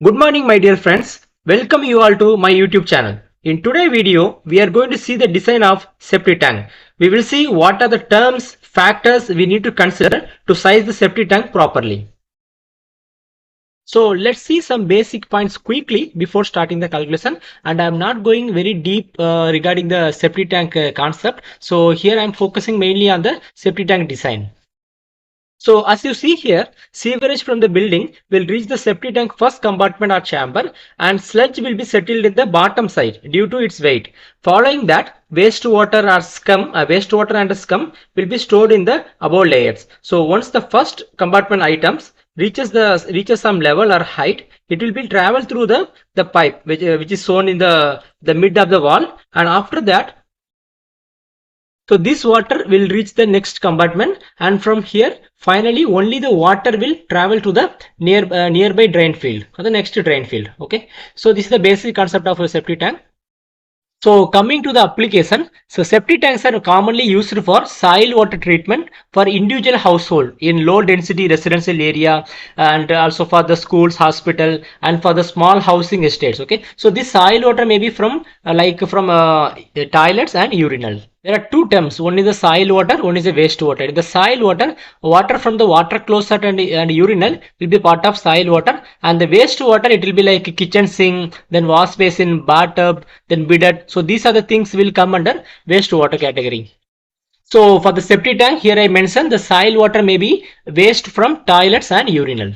Good morning my dear friends, welcome you all to my YouTube channel. In today's video, we are going to see the design of septic tank. We will see what are the terms, factors we need to consider to size the septic tank properly. So let's see some basic points quickly before starting the calculation, and I am not going very deep regarding the septic tank concept. So here I am focusing mainly on the septic tank design. So as you see here, sewerage from the building will reach the septic tank first compartment or chamber, and sludge will be settled in the bottom side due to its weight. Following that, wastewater or scum, wastewater and scum will be stored in the above layers. So once the first compartment items reaches some level or height, it will be travel through the pipe which is shown in the mid of the wall, and after that, so this water will reach the next compartment, and from here finally only the water will travel to the nearby drain field or the next drain field. Okay, so this is the basic concept of a septic tank. So coming to the application, so septic tanks are commonly used for soil water treatment for individual household in low density residential area, and also for the schools, hospital, and for the small housing estates. Okay, so this soil water may be from the toilets and urinal. There are two terms. One is the soil water, one is the wastewater. In the soil water, water from the water closet and urinal will be part of soil water, and the wastewater, it will be like kitchen sink, then wash basin, bathtub, then bidet. So these are the things will come under wastewater category. So for the septic tank, here I mentioned the soil water may be waste from toilets and urinal.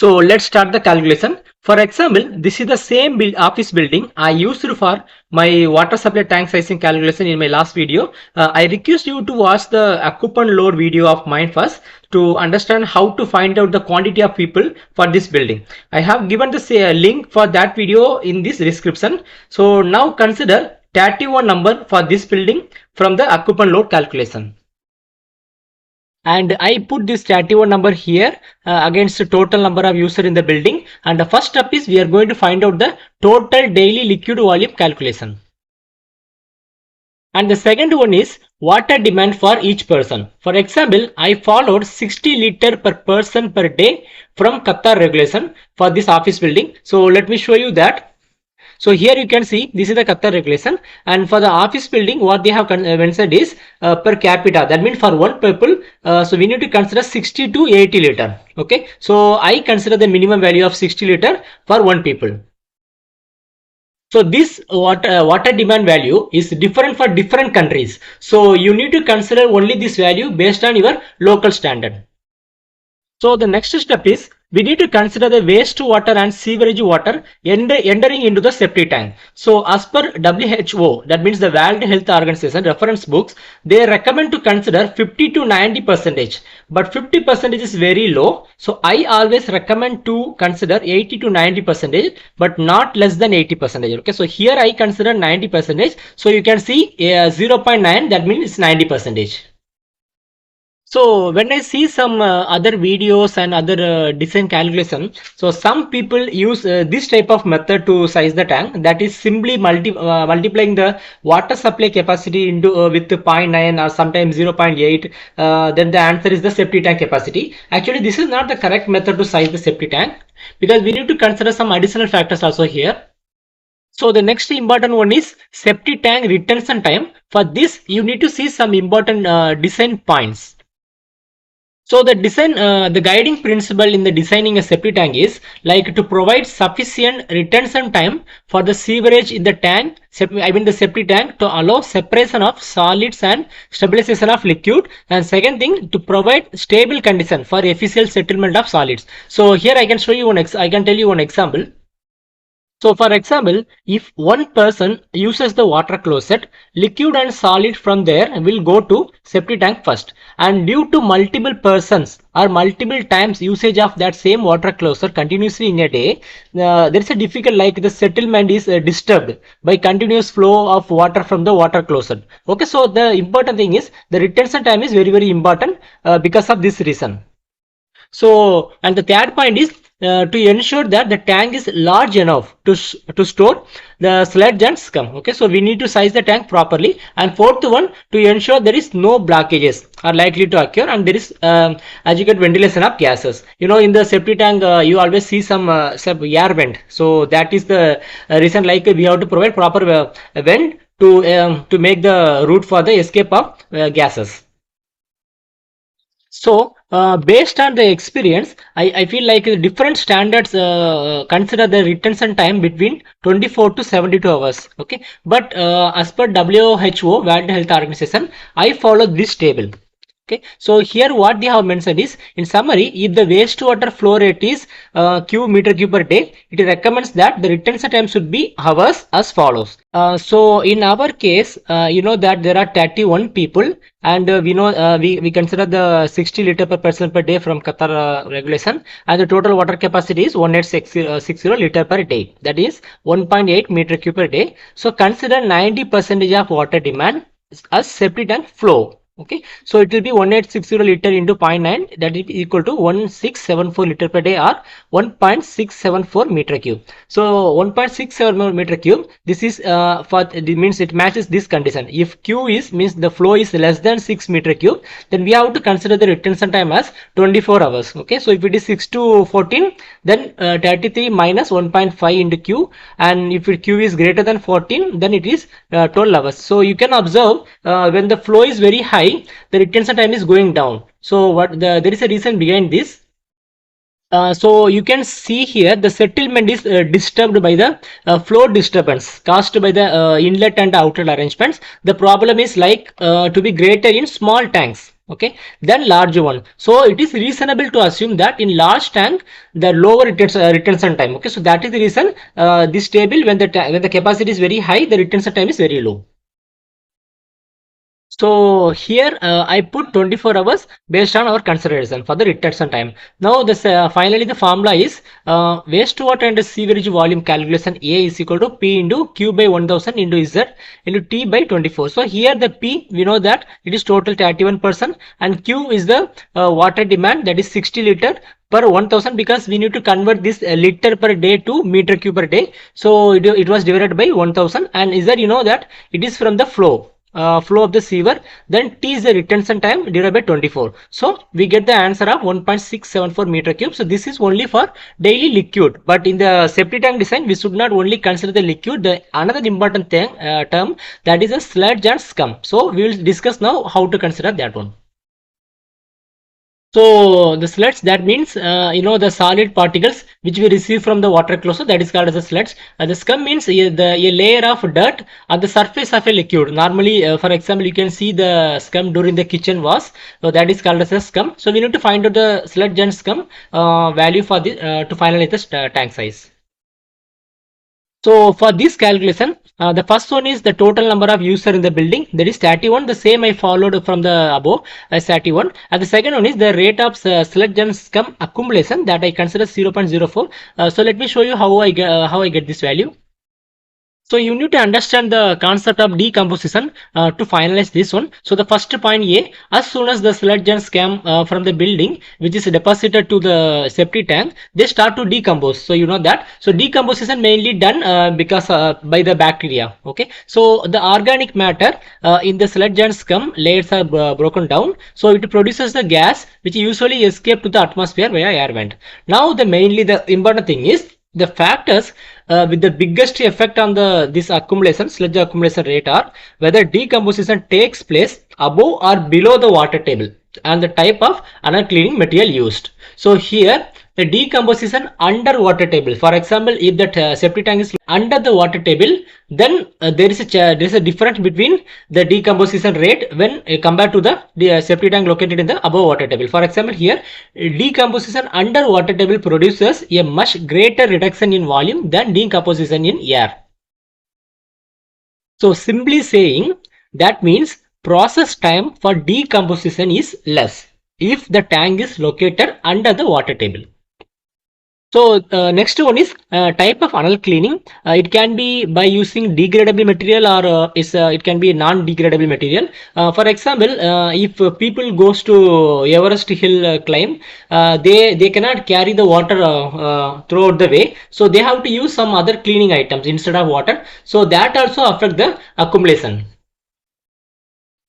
So let's start the calculation. For example, this is the same office building I used for my water supply tank sizing calculation in my last video. I request you to watch the occupant load video of mine first to understand how to find out the quantity of people for this building. I have given the link for that video in this description. So now consider 31 number for this building from the occupant load calculation. And I put this 31 number here against the total number of users in the building, and the first step is we are going to find out the total daily liquid volume calculation. And the second one is water demand for each person. For example, I followed 60 liter per person per day from Qatar regulation for this office building. So let me show you that. So here you can see this is the Qatar regulation, and for the office building what they have mentioned is per capita. That means for one people, so we need to consider 60 to 80 liter. Okay, so I consider the minimum value of 60 liter for one people. So this water demand value is different for different countries. So you need to consider only this value based on your local standard. So the next step is we need to consider the wastewater and sewerage water entering into the septic tank. So as per WHO, that means the World Health Organization reference books, they recommend to consider 50 to 90%, but 50% is very low. So I always recommend to consider 80 to 90%, but not less than 80%. Okay, so here I consider 90%. So you can see 0.9, that means it's 90%. So when I see some other videos and other design calculation, so some people use this type of method to size the tank, that is simply multiplying the water supply capacity into with 0.9 or sometimes 0.8, then the answer is the septic tank capacity. Actually this is not the correct method to size the septic tank, because we need to consider some additional factors also here. So the next important one is septic tank retention time. For this you need to see some important design points. So the design, the guiding principle in the designing a septic tank is like to provide sufficient retention time for the sewerage in the tank, the septic tank, to allow separation of solids and stabilization of liquid. And second thing, to provide stable condition for efficient settlement of solids. So here I can show you I can tell you one example. So for example, if one person uses the water closet, liquid and solid from there will go to septic tank first, and due to multiple persons or multiple times usage of that same water closet continuously in a day, there is a difficult, like the settlement is disturbed by continuous flow of water from the water closet. Okay, so the important thing is the retention time is very important because of this reason. So, and the third point is to ensure that the tank is large enough to store the sludge and scum. Okay, so we need to size the tank properly. And fourth one, to ensure there is no blockages are likely to occur and there is adequate ventilation of gases. In the septic tank, you always see some air vent. So that is the reason, like we have to provide proper vent to make the route for the escape of gases. So, based on the experience, I feel like different standards consider the retention time between 24 to 72 hours. Okay, but as per WHO, World Health Organization, I follow this table. Okay, so here what they have mentioned is, in summary, if the wastewater flow rate is meter cube per day, it recommends that the retention time should be hours as follows. So in our case, that there are 31 people, and we consider the 60 liter per person per day from Qatar regulation, and the total water capacity is 1860 liter per day, that is 1.8 meter cube per day. So consider 90% of water demand as septic tank flow. Okay, so it will be 1860 liter into 0.9, that is equal to 1674 liter per day, or 1.674 meter cube. So 1.67 meter cube, this is means it matches this condition. If q is means the flow is less than 6 meter cube, then we have to consider the retention time as 24 hours. Okay, so if it is 6 to 14, then 33 minus 1.5 into q, and if q is greater than 14, then it is 12 hours. So you can observe when the flow is very high, the retention time is going down. So there is a reason behind this. So you can see here the settlement is disturbed by the flow disturbance caused by the inlet and outlet arrangements. The problem is like to be greater in small tanks, okay, than large one. So it is reasonable to assume that in large tank the lower retention time. Okay, so that is the reason this table, when the capacity is very high, the retention time is very low. So here I put 24 hours based on our consideration for the retention time. Now this finally the formula is wastewater and sewerage volume calculation. A is equal to P into Q by 1000 into Z into T by 24. So here the P, we know that it is total 31%, and Q is the water demand, that is 60 liter per 1000, because we need to convert this liter per day to meter cube per day. So it was divided by 1000, and Z, that it is from the flow of the sewer. Then T is the retention time divided by 24. So we get the answer of 1.674 meter cube. So this is only for daily liquid, but in the septic tank design we should not only consider the liquid. The another important thing term, that is a sludge and scum. So we will discuss now how to consider that one. So the sludge, that means the solid particles which we receive from the water closer, that is called as a sludge. The scum means a layer of dirt at the surface of a liquid. Normally, for example, you can see the scum during the kitchen wash, so that is called as a scum. So we need to find out the sludge and scum value for the to finalize the tank size. So for this calculation, the first one is the total number of users in the building, that is 31. The same I followed from the above as 31. And the second one is the rate of sludge and scum accumulation, that I consider 0.04. So let me show you how I get this value. So you need to understand the concept of decomposition to finalize this one. So the first point A, as soon as the sludge and scum from the building which is deposited to the septic tank, they start to decompose. So you know that. So decomposition mainly done because by the bacteria. Okay. So the organic matter in the sludge and scum layers are broken down. So it produces the gas which usually escape to the atmosphere via air vent. Now the important thing is the factors with the biggest effect on this accumulation, sludge accumulation rate, are whether decomposition takes place above or below the water table and the type of cleaning material used. So here the decomposition under water table, for example, if that septic tank is under the water table, then there is a difference between the decomposition rate when compared to the septic tank located in the above water table. For example, here decomposition under water table produces a much greater reduction in volume than decomposition in air. So simply saying, that means process time for decomposition is less if the tank is located under the water table. So next one is type of anal cleaning. It can be by using degradable material or it can be non-degradable material. For example, if people goes to Everest hill climb, they cannot carry the water throughout the way, so they have to use some other cleaning items instead of water. So that also affect the accumulation.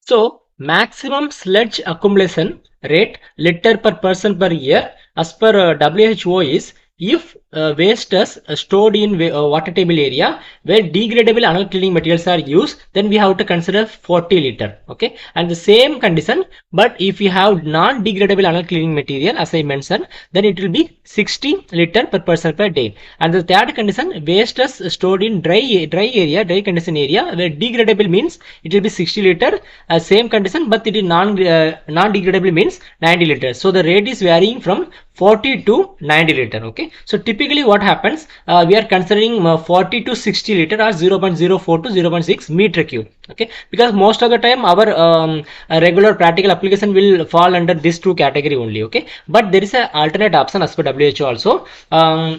So, maximum sludge accumulation rate liter per person per year as per WHO is if waste is stored in water table area where degradable anal cleaning materials are used, then we have to consider 40 liter. Okay, and the same condition, but if you have non-degradable anal cleaning material, as I mentioned, then it will be 60 liter per person per day. And the third condition, waste is stored in dry condition area where degradable means it will be 60 liter. Same condition, but it is non-degradable means 90 liters. So the rate is varying from 40 to 90 liter. Okay, so typically what happens, we are considering 40 to 60 liter or 0.04 to 0.6 meter cube. Okay, because most of the time our regular practical application will fall under this two category only. Okay, but there is an alternate option as per WHO also,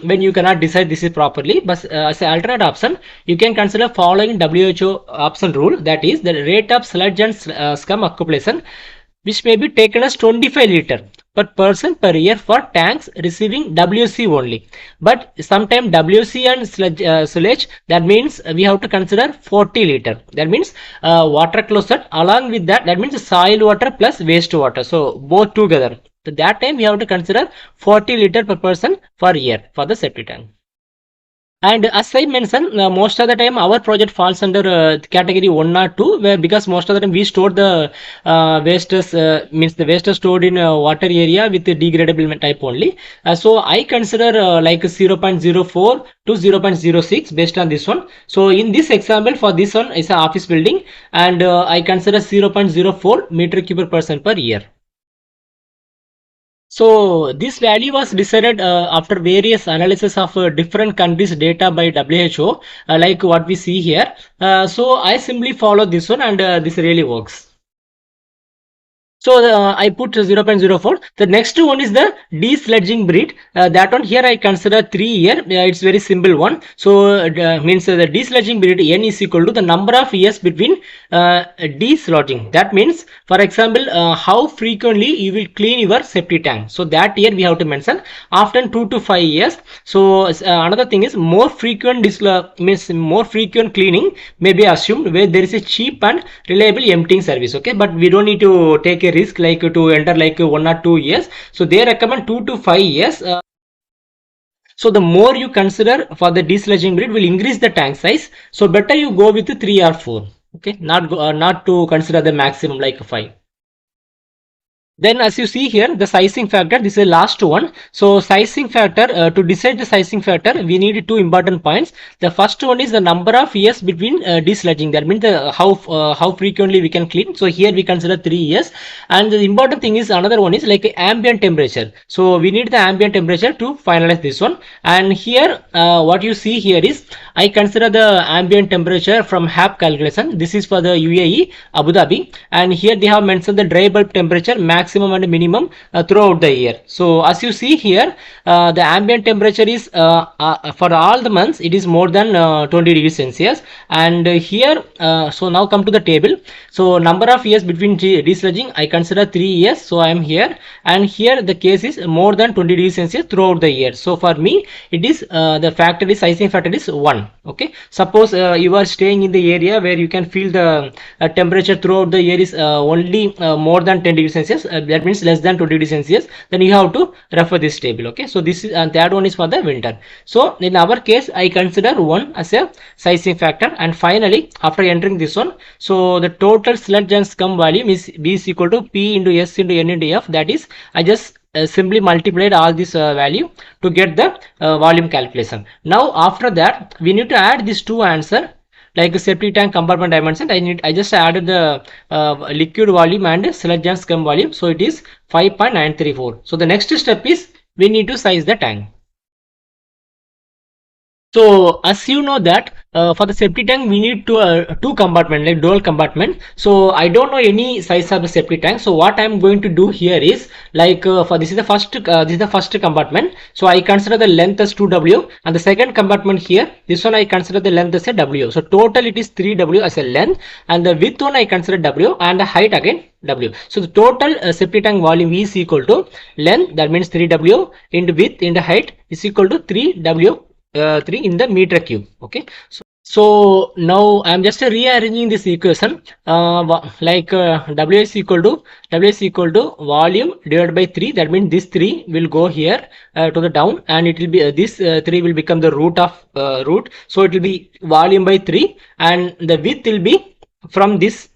when you cannot decide this is properly, but as an alternate option you can consider following WHO option rule, that is the rate of sludge and scum accumulation which may be taken as 25 liter per person per year for tanks receiving WC only. But sometimes WC and sludge, that means we have to consider 40 liter. That means water closet, along with that, that means soil water plus waste water. So both together. So that time we have to consider 40 liter per person per year for the septic tank. And as I mentioned, most of the time our project falls under category 1 or 2, where because most of the time we store the wastes, means the waste is stored in water area with the degradable type only. So I consider like 0.04 to 0.06 based on this one. So in this example, for this one is an office building, and I consider 0.04 meter cube per person per year. So this value was decided after various analysis of different countries' data by WHO, like what we see here. So I simply follow this one, and this really works. So I put 0.04. The next one is the desludging breed. That one here I consider 3 year. It's very simple one. So means the desludging breed n is equal to the number of years between desludging. That means, for example, how frequently you will clean your septic tank. So that year we have to mention after 2 to 5 years. So another thing is more frequent means more frequent cleaning may be assumed where there is a cheap and reliable emptying service. Okay, but we don't need to take a risk like to enter like 1 or 2 years. So they recommend 2 to 5 years. So the more you consider for the desludging breed will increase the tank size. So better you go with 3 or 4. Okay, not to consider the maximum like 5. Then as you see here, the sizing factor, this is the last one. So sizing factor, to decide the sizing factor, we need two important points. The first one is the number of years between desludging. That means the how frequently we can clean. So here we consider 3 years. And the important thing is another one is like ambient temperature. So we need the ambient temperature to finalize this one. And here what you see here is I consider the ambient temperature from HAP calculation. This is for the UAE, Abu Dhabi. And here they have mentioned the dry bulb temperature maximum and minimum throughout the year. So as you see here, the ambient temperature is for all the months it is more than 20 degrees Celsius. And here so now come to the table. So number of years between desludging I consider 3 years. So I am here, and here the case is more than 20 degrees Celsius throughout the year. So for me it is the factor is sizing factor is 1. Okay, suppose you are staying in the area where you can feel the temperature throughout the year is only more than 10 degrees Celsius, that means less than 20 degrees Celsius, then you have to refer this table. Okay, so this is, and that one is for the winter. So in our case I consider 1 as a sizing factor. And finally after entering this one, so the total sludge and scum volume is B is equal to P into S into N into F. That is, I just simply multiplied all this value to get the volume calculation. Now after that we need to add these two answer, like septic tank compartment dimension. I just added the liquid volume and sludge and scum volume. So it is 5.934. So the next step is we need to size the tank. So as you know that For the septic tank, we need two compartment, like dual compartment. So I don't know any size of the septic tank. So what I'm going to do here is, like, for this is the first compartment. So I consider the length as 2W, and the second compartment here, this one I consider the length as a W. So total it is 3W as a length, and the width one I consider W, and the height again W. So the total septic tank volume is equal to length, that means 3W, into width into height is equal to 3W, 3 in the meter cube. Okay. So now I'm just rearranging this equation, W is equal to volume divided by 3. That means this 3 will go here to the down, and it will be this 3 will become the root of root. So it will be volume by 3, and the width will be from this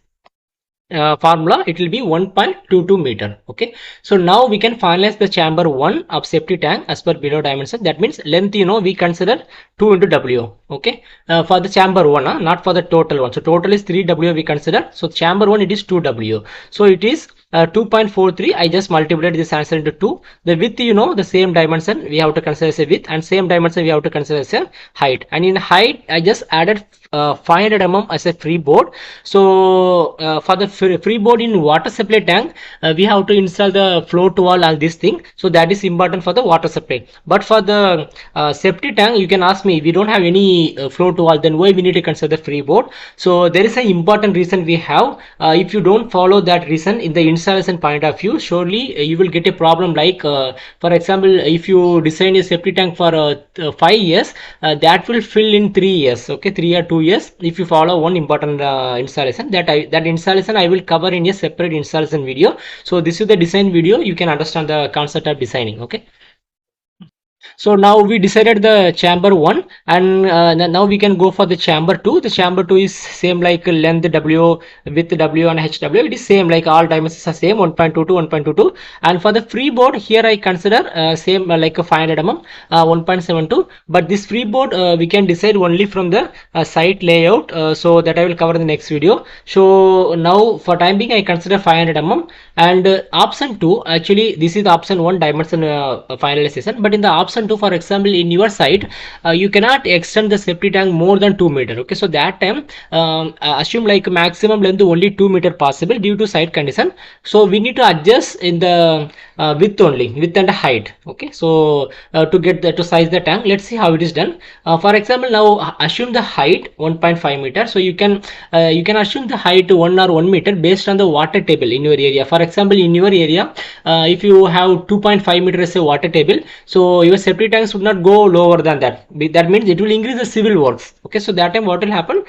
formula, it will be 1.22 meter. Okay, so now we can finalize the chamber 1 of septic tank as per below dimension. That means length, we consider 2 into W. Okay, for the chamber 1, not for the total one. So total is 3W we consider. So chamber 1 it is 2W. So it is 2.43. I just multiplied this answer into 2. The width, the same dimension we have to consider as a width, and same dimension we have to consider as a height. And in height I just added 500 mm as a free board. So for the free board in water supply tank, we have to install the float wall and this thing. So that is important for the water supply. But for the septic tank, you can ask me, we don't have any float wall, then why we need to consider the free board? So there is an important reason we have. If you don't follow that reason in the installation point of view, surely you will get a problem. Like for example, if you design a septic tank for 5 years, that will fill in 3 years. Okay, 3 or 2 years. If you follow one important installation, that installation I will cover in a separate installation video. So this is the design video. You can understand the concept of designing. Okay. So now we decided the chamber 1, and now we can go for the chamber 2. The chamber 2 is same like length W, width W, and HW. It is same like all dimensions are same, 1.22, 1.22. And for the freeboard, here I consider same like a 500 mm, 1.72. But this freeboard we can decide only from the site layout. So that I will cover in the next video. So now for time being I consider 500 mm, and option 2, actually this is option 1 dimension finalization. But in the option 2, for example, in your site you cannot extend the septic tank more than 2 meter. Okay, so that time assume like maximum length only 2 meter possible due to site condition. So we need to adjust in the width only, width and height. Okay, so to get to size the tank, let's see how it is done. For example, now assume the height 1.5 meter. So you can assume the height 1 meter based on the water table in your area. For example, in your area, if you have 2.5 meter as a water table, so your septic tanks would not go lower than that. That means it will increase the civil works. Okay, so that time what will happen?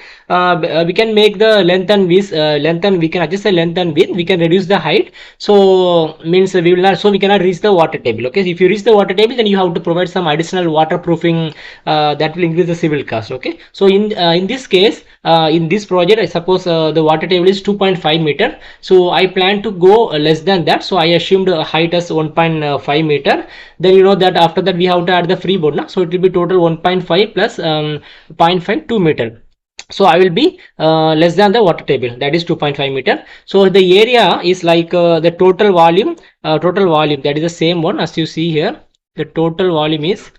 We can make the length and width, we can adjust the length and width. We can reduce the height. So means we will not. So we cannot reach the water table. Okay, if you reach the water table, then you have to provide some additional waterproofing that will increase the civil cost. Okay, so in this case, in this project, I suppose the water table is 2.5 meter. So I plan to go less than that. So I assumed height as 1.5 meter. Then you know that after that we have to add the freeboard. Now, so it will be total 1.5 plus 0.5, 2 meter. So I will be less than the water table, that is 2.5 meter. So the area is like the total volume that is the same one as you see here. The total volume is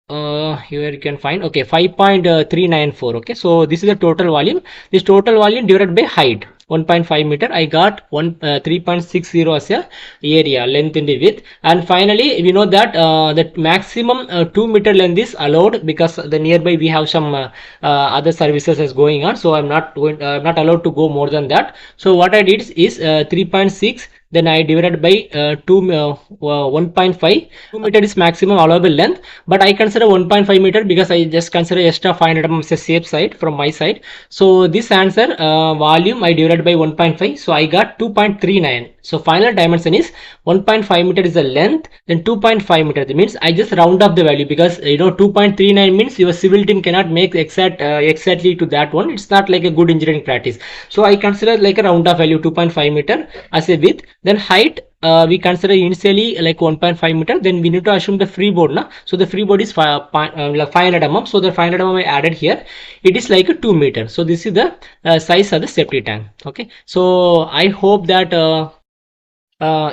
here you can find, okay, 5.394. okay, so this is the total volume. This total volume divided by height 1.5 meter, I got 3.60 as a area, length into width. And finally we know that the maximum 2 meter length is allowed, because the nearby we have some other services is going on. So I'm not allowed to go more than that. So what I did is 3.6, then I divided by 1.5. 2 meter is maximum allowable length, but I consider 1.5 meter because I just consider extra 500 mm as a safe side from my side. So this answer volume I divided by 1.5, so I got 2.39. So final dimension is 1.5 meter is the length, then 2.5 meter. That means I just round up the value, because 2.39 means your civil team cannot make exactly to that one. It's not like a good engineering practice. So I consider like a round up value 2.5 meter as a width. Then height we consider initially like 1.5 meter. Then we need to assume the freeboard now. So the freeboard is 500 mm. So the 500 mm I added here. It is like a 2 meter. So this is the size of the septic tank. Okay. So I hope that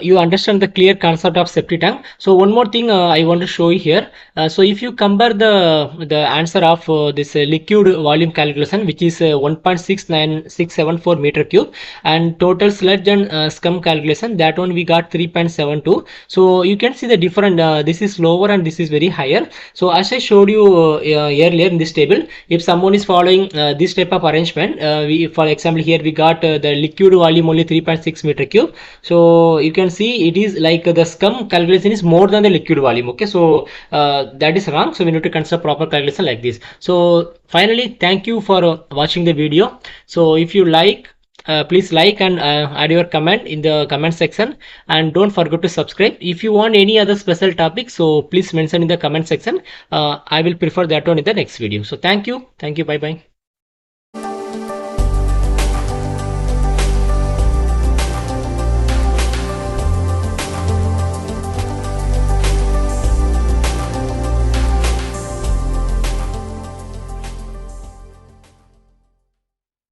you understand the clear concept of septic tank. So one more thing I want to show you here. So if you compare the answer of this liquid volume calculation, which is 1.69674 meter cube, and total sludge and scum calculation, that one we got 3.72. So you can see the different. This is lower and this is very higher. So as I showed you earlier in this table, if someone is following this type of arrangement, we, for example, here we got the liquid volume only 3.6 meter cube. So you can see it is like the scum calculation is more than the liquid volume. Okay, so that is wrong. So we need to consider proper calculation like this. So finally, thank you for watching the video. So if you like, please like and add your comment in the comment section, and don't forget to subscribe. If you want any other special topic, so please mention in the comment section. I will prefer that one in the next video. So thank you, bye bye.